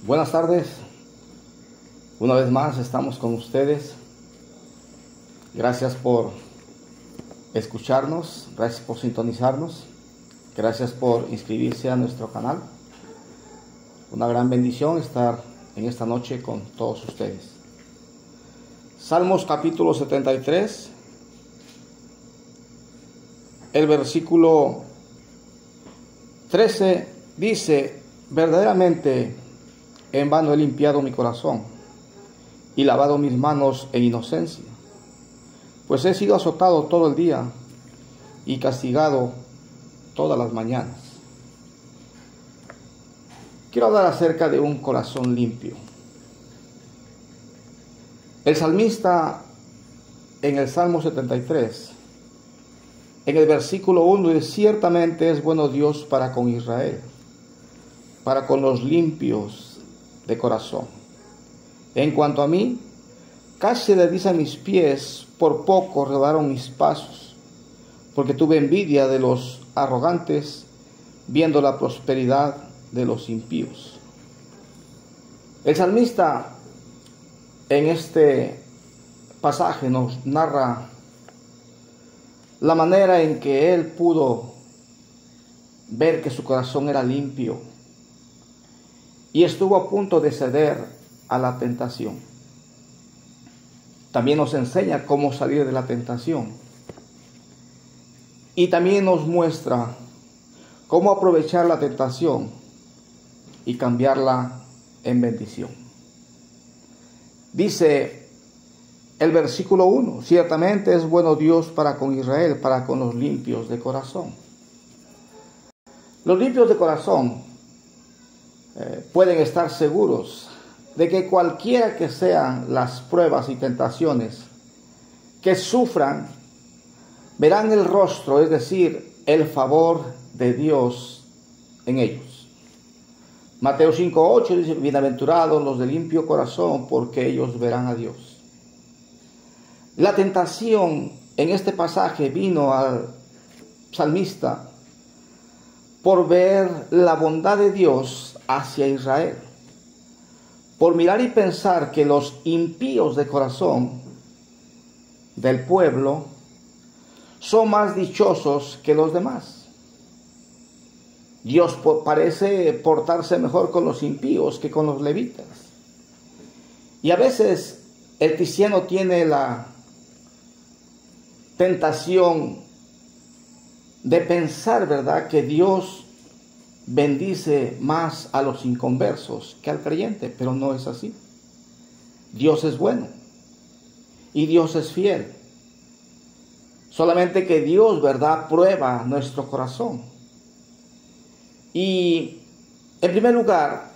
Buenas tardes, una vez más estamos con ustedes. Gracias por escucharnos, gracias por sintonizarnos, gracias por inscribirse a nuestro canal. Una gran bendición estar en esta noche con todos ustedes. Salmos capítulo 73, el versículo 13 dice: verdaderamente en vano he limpiado mi corazón y lavado mis manos en inocencia, pues he sido azotado todo el día y castigado todas las mañanas. Quiero hablar acerca de un corazón limpio. El salmista en el Salmo 73, en el versículo 1, dice: ciertamente es bueno Dios para con Israel, para con los limpios de corazón. En cuanto a mí, casi se deslizan mis pies, por poco rodaron mis pasos, porque tuve envidia de los arrogantes, viendo la prosperidad de los impíos. El salmista en este pasaje nos narra la manera en que él pudo ver que su corazón era limpio y estuvo a punto de ceder a la tentación. También nos enseña cómo salir de la tentación y también nos muestra cómo aprovechar la tentación y cambiarla en bendición. Dice el versículo 1: ciertamente es bueno Dios para con Israel, para con los limpios de corazón. Los limpios de corazón pueden estar seguros de que cualquiera que sean las pruebas y tentaciones que sufran, verán el rostro, es decir, el favor de Dios en ellos. Mateo 5:8 dice: bienaventurados los de limpio corazón, porque ellos verán a Dios. La tentación en este pasaje vino al salmista por ver la bondad de Dios hacia Israel, por mirar y pensar que los impíos de corazón del pueblo son más dichosos que los demás. Dios parece portarse mejor con los impíos que con los levitas. Y a veces el cristiano tiene la tentación de pensar, ¿verdad?, que Dios bendice más a los inconversos que al creyente, pero no es así. Dios es bueno y Dios es fiel. Solamente que Dios, ¿verdad?, prueba nuestro corazón. Y en primer lugar,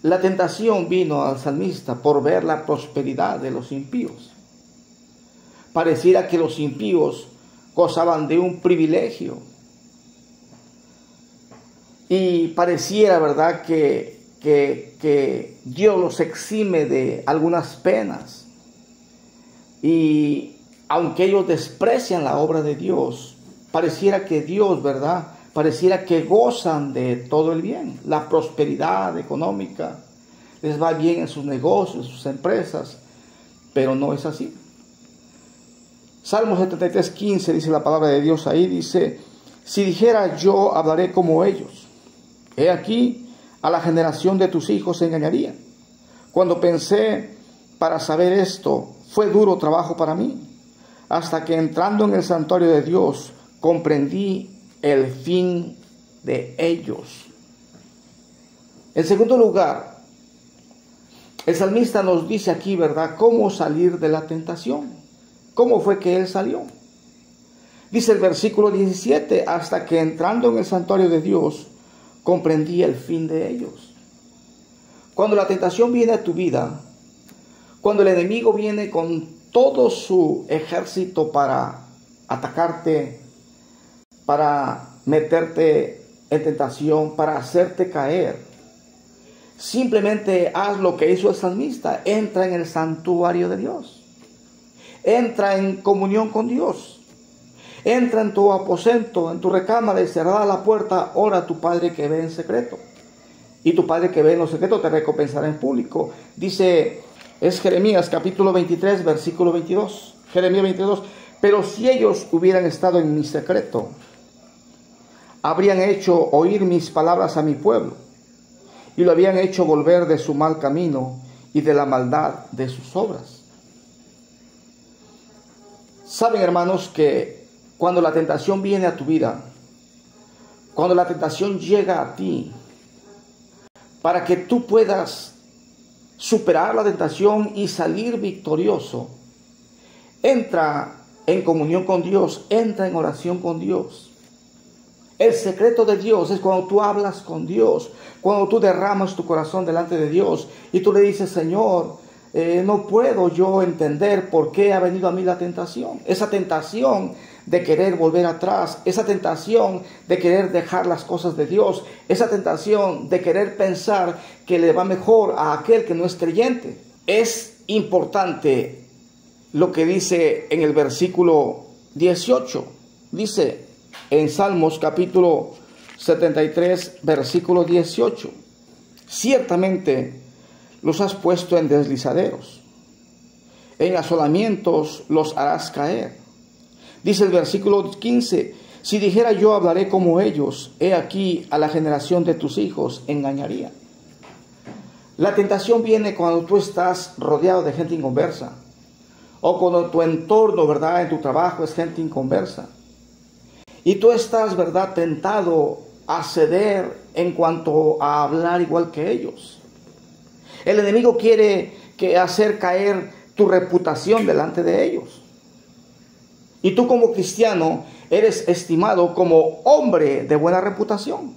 la tentación vino al salmista por ver la prosperidad de los impíos. Pareciera que los impíos gozaban de un privilegio. Y pareciera, ¿verdad?, que Dios los exime de algunas penas. Y aunque ellos desprecian la obra de Dios, pareciera que Dios, ¿verdad?, pareciera que gozan de todo el bien, la prosperidad económica, les va bien en sus negocios, sus empresas, pero no es así. Salmo 73:15 dice la palabra de Dios ahí, dice: si dijera yo, hablaré como ellos. He aquí, a la generación de tus hijos se engañaría. Cuando pensé para saber esto, fue duro trabajo para mí, hasta que entrando en el santuario de Dios, comprendí el fin de ellos. En segundo lugar, el salmista nos dice aquí, ¿verdad?, cómo salir de la tentación. ¿Cómo fue que él salió? Dice el versículo 17: hasta que entrando en el santuario de Dios, comprendí el fin de ellos. Cuando la tentación viene a tu vida, cuando el enemigo viene con todo su ejército para atacarte, para meterte en tentación, para hacerte caer, simplemente haz lo que hizo el salmista: entra en el santuario de Dios, entra en comunión con Dios. Entra en tu aposento, en tu recámara, y cerrada la puerta, ora a tu Padre que ve en secreto. y tu Padre que ve en lo secreto te recompensará en público. Dice, es Jeremías capítulo 23, versículo 22. Jeremías 22. Pero si ellos hubieran estado en mi secreto, habrían hecho oír mis palabras a mi pueblo, y lo habían hecho volver de su mal camino y de la maldad de sus obras. Saben, hermanos, que cuando la tentación viene a tu vida, cuando la tentación llega a ti, para que tú puedas superar la tentación y salir victorioso, entra en comunión con Dios, entra en oración con Dios. El secreto de Dios es cuando tú hablas con Dios, cuando tú derramas tu corazón delante de Dios y tú le dices, Señor, no puedo yo entender por qué ha venido a mí la tentación. Esa tentación de querer volver atrás, esa tentación de querer dejar las cosas de Dios, esa tentación de querer pensar que le va mejor a aquel que no es creyente. Es importante lo que dice en el versículo 18. Dice en Salmos capítulo 73, versículo 18. Ciertamente los has puesto en deslizaderos, en asolamientos los harás caer. Dice el versículo 15, si dijera yo hablaré como ellos, he aquí a la generación de tus hijos engañaría. La tentación viene cuando tú estás rodeado de gente inconversa, o cuando tu entorno, ¿verdad?, en tu trabajo es gente inconversa. Y tú estás, ¿verdad?, tentado a ceder en cuanto a hablar igual que ellos. El enemigo quiere hacer caer tu reputación delante de ellos. Y tú como cristiano eres estimado como hombre de buena reputación.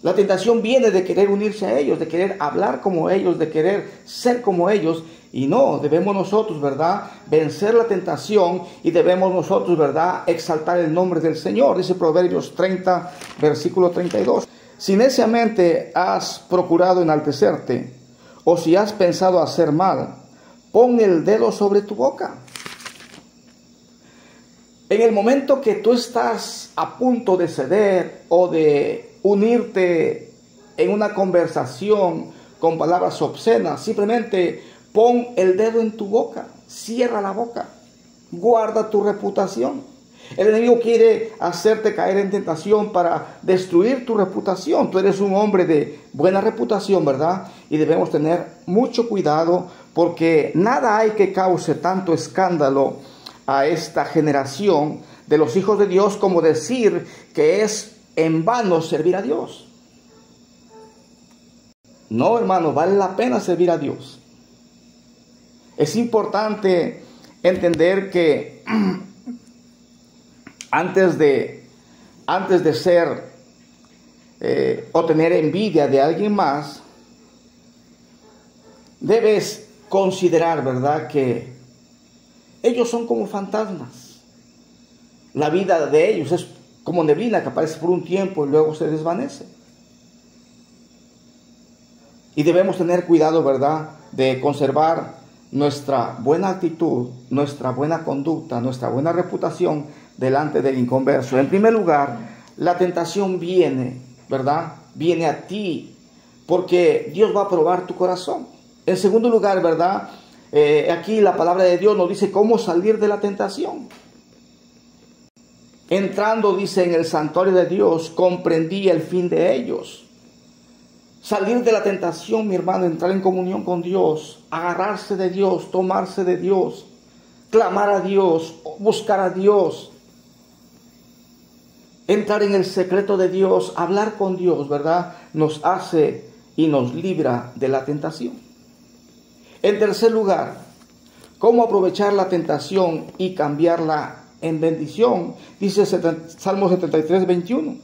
La tentación viene de querer unirse a ellos, de querer hablar como ellos, de querer ser como ellos. Y no, debemos nosotros, ¿verdad?, vencer la tentación y debemos nosotros, ¿verdad?, exaltar el nombre del Señor. Dice Proverbios 30, versículo 32. Si neciamente has procurado enaltecerte, o si has pensado hacer mal, pon el dedo sobre tu boca. En el momento que tú estás a punto de ceder o de unirte en una conversación con palabras obscenas, simplemente pon el dedo en tu boca, cierra la boca, guarda tu reputación. El enemigo quiere hacerte caer en tentación para destruir tu reputación. Tú eres un hombre de buena reputación, ¿verdad? Y debemos tener mucho cuidado porque nada hay que cause tanto escándalo a esta generación de los hijos de Dios como decir que es en vano servir a Dios. No, hermano, vale la pena servir a Dios. Es importante entender que antes de ser o tener envidia de alguien más, debes considerar, ¿verdad?, que ellos son como fantasmas. La vida de ellos es como neblina que aparece por un tiempo y luego se desvanece. Y debemos tener cuidado, ¿verdad?, de conservar nuestra buena actitud, nuestra buena conducta, nuestra buena reputación delante del inconverso. En primer lugar, la tentación viene, ¿verdad?, viene a ti porque Dios va a probar tu corazón. En segundo lugar, ¿verdad?, aquí la palabra de Dios nos dice cómo salir de la tentación. Entrando, dice, en el santuario de Dios, comprendí el fin de ellos. Salir de la tentación, mi hermano, entrar en comunión con Dios, agarrarse de Dios, tomarse de Dios, clamar a Dios, buscar a Dios, entrar en el secreto de Dios, hablar con Dios, ¿verdad?, nos hace y nos libra de la tentación. En tercer lugar, ¿cómo aprovechar la tentación y cambiarla en bendición? Dice Salmo 73, 21.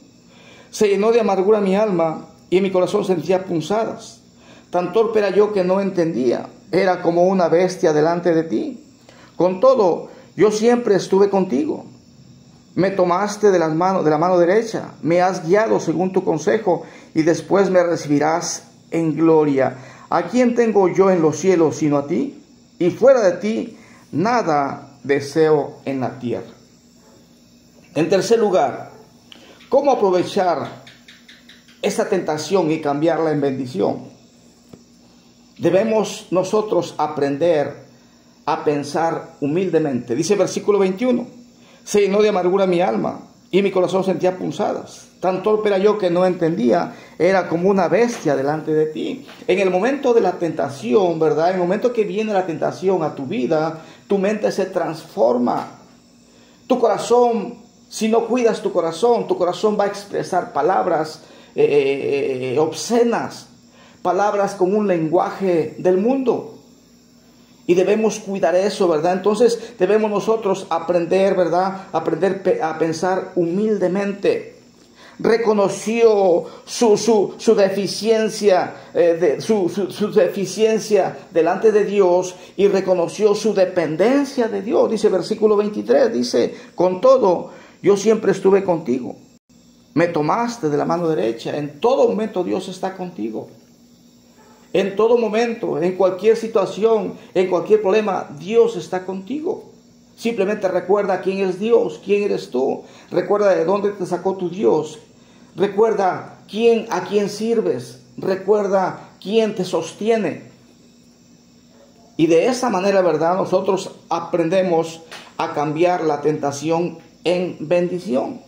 Se llenó de amargura mi alma y en mi corazón sentía punzadas. Tan torpe era yo que no entendía. Era como una bestia delante de ti. Con todo, yo siempre estuve contigo. Me tomaste de la mano derecha. Me has guiado según tu consejo y después me recibirás en gloria. ¿A quién tengo yo en los cielos sino a ti? Y fuera de ti, nada deseo en la tierra. En tercer lugar, ¿cómo aprovechar esa tentación y cambiarla en bendición. Debemos nosotros aprender a pensar humildemente. Dice el versículo 21, se llenó de amargura mi alma y mi corazón sentía punzadas. Tan torpe era yo que no entendía, era como una bestia delante de ti. En el momento de la tentación, ¿verdad? En el momento que viene la tentación a tu vida, tu mente se transforma. Tu corazón, si no cuidas tu corazón va a expresar palabras obscenas, palabras con un lenguaje del mundo. Y debemos cuidar eso, ¿verdad? Entonces debemos nosotros aprender, ¿verdad? Aprender a pensar humildemente. Reconoció su deficiencia, su deficiencia delante de Dios y reconoció su dependencia de Dios. Dice versículo 23, dice, con todo, yo siempre estuve contigo. Me tomaste de la mano derecha. En todo momento Dios está contigo. En todo momento, en cualquier situación, en cualquier problema, Dios está contigo. Simplemente recuerda quién es Dios, quién eres tú. Recuerda de dónde te sacó tu Dios. Recuerda a quién sirves. Recuerda quién te sostiene. Y de esa manera, ¿verdad? Nosotros aprendemos a cambiar la tentación en bendición.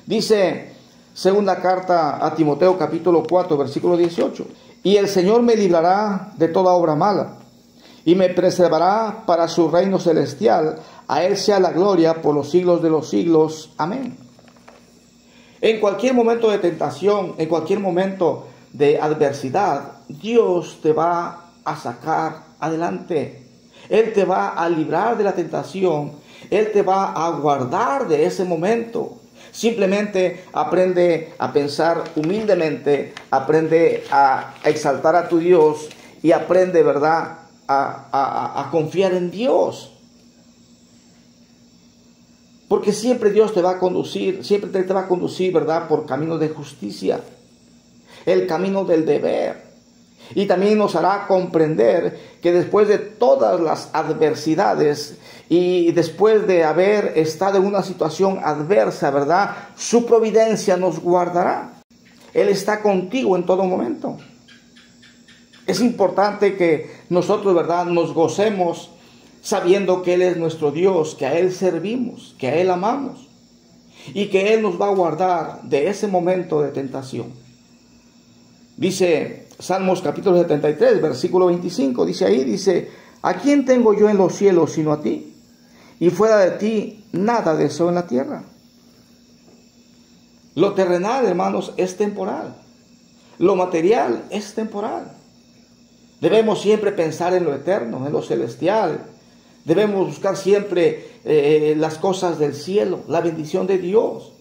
Dice segunda carta a Timoteo capítulo 4 versículo 18. Y el Señor me librará de toda obra mala y me preservará para su reino celestial. A Él sea la gloria por los siglos de los siglos. Amén. En cualquier momento de tentación, en cualquier momento de adversidad, Dios te va a sacar adelante. Él te va a librar de la tentación. Él te va a guardar de ese momento. Simplemente aprende a pensar humildemente, aprende a exaltar a tu Dios y aprende, ¿verdad?, a confiar en Dios. Porque siempre Dios te va a conducir, siempre te va a conducir, ¿verdad?, por camino de justicia, el camino del deber. Y también nos hará comprender que después de todas las adversidades y después de haber estado en una situación adversa, ¿verdad?, su providencia nos guardará. Él está contigo en todo momento. Es importante que nosotros, ¿verdad?, nos gocemos sabiendo que Él es nuestro Dios, que a Él servimos, que a Él amamos y que Él nos va a guardar de ese momento de tentación. Dice Salmos capítulo 73, versículo 25, dice, ¿a quién tengo yo en los cielos sino a ti? Y fuera de ti nada deseo en la tierra. Lo terrenal, hermanos, es temporal. Lo material es temporal. Debemos siempre pensar en lo eterno, en lo celestial. Debemos buscar siempre las cosas del cielo, la bendición de Dios,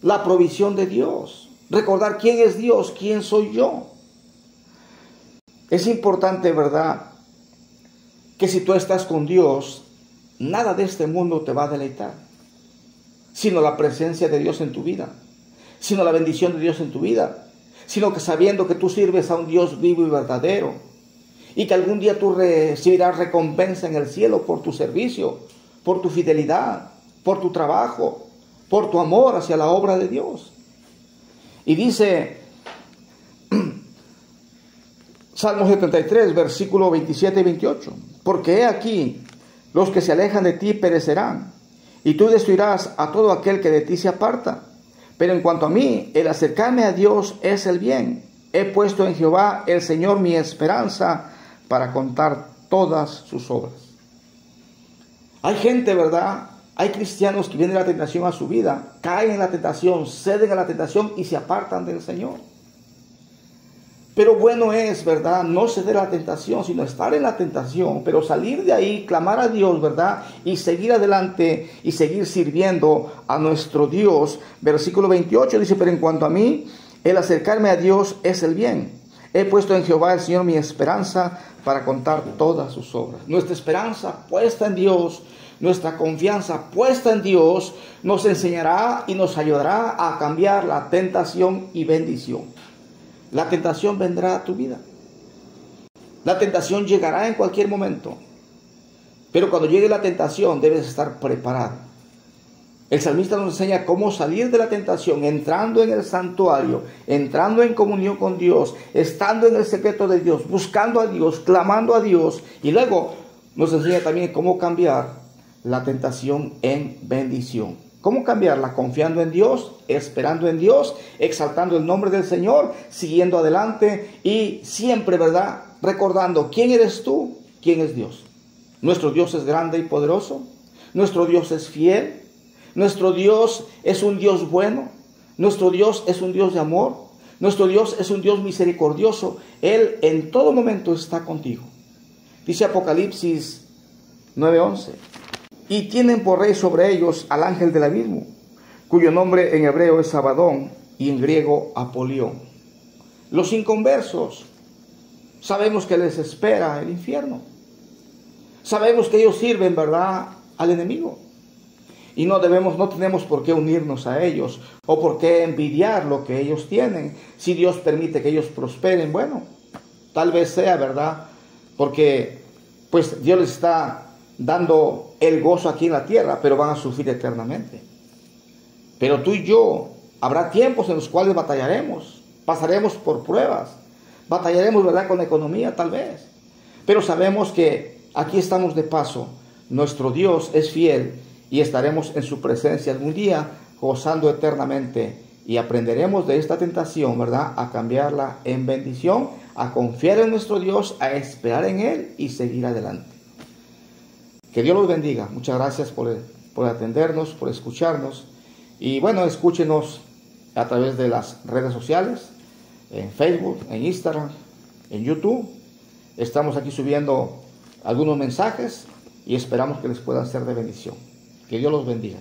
la provisión de Dios. Recordar quién es Dios, quién soy yo. Es importante, ¿verdad?, que si tú estás con Dios, nada de este mundo te va a deleitar, sino la presencia de Dios en tu vida, sino la bendición de Dios en tu vida, sino que sabiendo que tú sirves a un Dios vivo y verdadero, y que algún día tú recibirás recompensa en el cielo por tu servicio, por tu fidelidad, por tu trabajo, por tu amor hacia la obra de Dios. Y dice Salmo 73, versículo 27 y 28. Porque he aquí, los que se alejan de ti perecerán, y tú destruirás a todo aquel que de ti se aparta. Pero en cuanto a mí, el acercarme a Dios es el bien. He puesto en Jehová el Señor mi esperanza para contar todas sus obras. Hay gente, ¿verdad?, hay cristianos que vienen la tentación a su vida, caen en la tentación, ceden a la tentación y se apartan del Señor. Pero bueno es, ¿verdad?, no ceder a la tentación, sino estar en la tentación, pero salir de ahí, clamar a Dios, ¿verdad?, y seguir adelante y seguir sirviendo a nuestro Dios. Versículo 28 dice, pero en cuanto a mí, el acercarme a Dios es el bien. He puesto en Jehová el Señor mi esperanza para contar todas sus obras. Nuestra esperanza puesta en Dios, nuestra confianza puesta en Dios, nos enseñará y nos ayudará a cambiar la tentación y bendición. La tentación vendrá a tu vida. La tentación llegará en cualquier momento. Pero cuando llegue la tentación debes estar preparado. El salmista nos enseña cómo salir de la tentación, entrando en el santuario, entrando en comunión con Dios, estando en el secreto de Dios, buscando a Dios, clamando a Dios. Y luego nos enseña también cómo cambiar la tentación en bendición. ¿Cómo cambiarla? Confiando en Dios, esperando en Dios, exaltando el nombre del Señor, siguiendo adelante y siempre, ¿verdad?, recordando quién eres tú, quién es Dios. Nuestro Dios es grande y poderoso. Nuestro Dios es fiel. Nuestro Dios es un Dios bueno. Nuestro Dios es un Dios de amor. Nuestro Dios es un Dios misericordioso. Él en todo momento está contigo. Dice Apocalipsis 9:11. Y tienen por rey sobre ellos al ángel del abismo, cuyo nombre en hebreo es Abadón y en griego Apolión. Los inconversos, sabemos que les espera el infierno. Sabemos que ellos sirven, ¿verdad?, al enemigo. Y no tenemos por qué unirnos a ellos o por qué envidiar lo que ellos tienen. Si Dios permite que ellos prosperen, bueno, tal vez sea, ¿verdad?, porque pues Dios les está dando el gozo aquí en la tierra, pero van a sufrir eternamente. Pero tú y yo, habrá tiempos en los cuales batallaremos, pasaremos por pruebas, batallaremos, ¿verdad?, con la economía tal vez. Pero sabemos que aquí estamos de paso, nuestro Dios es fiel y estaremos en su presencia algún día gozando eternamente y aprenderemos de esta tentación, ¿verdad?, a cambiarla en bendición, a confiar en nuestro Dios, a esperar en Él y seguir adelante. Que Dios los bendiga. Muchas gracias por atendernos, por escucharnos. Y bueno, escúchenos a través de las redes sociales, en Facebook, en Instagram, en YouTube. Estamos aquí subiendo algunos mensajes y esperamos que les puedan ser de bendición. Que Dios los bendiga.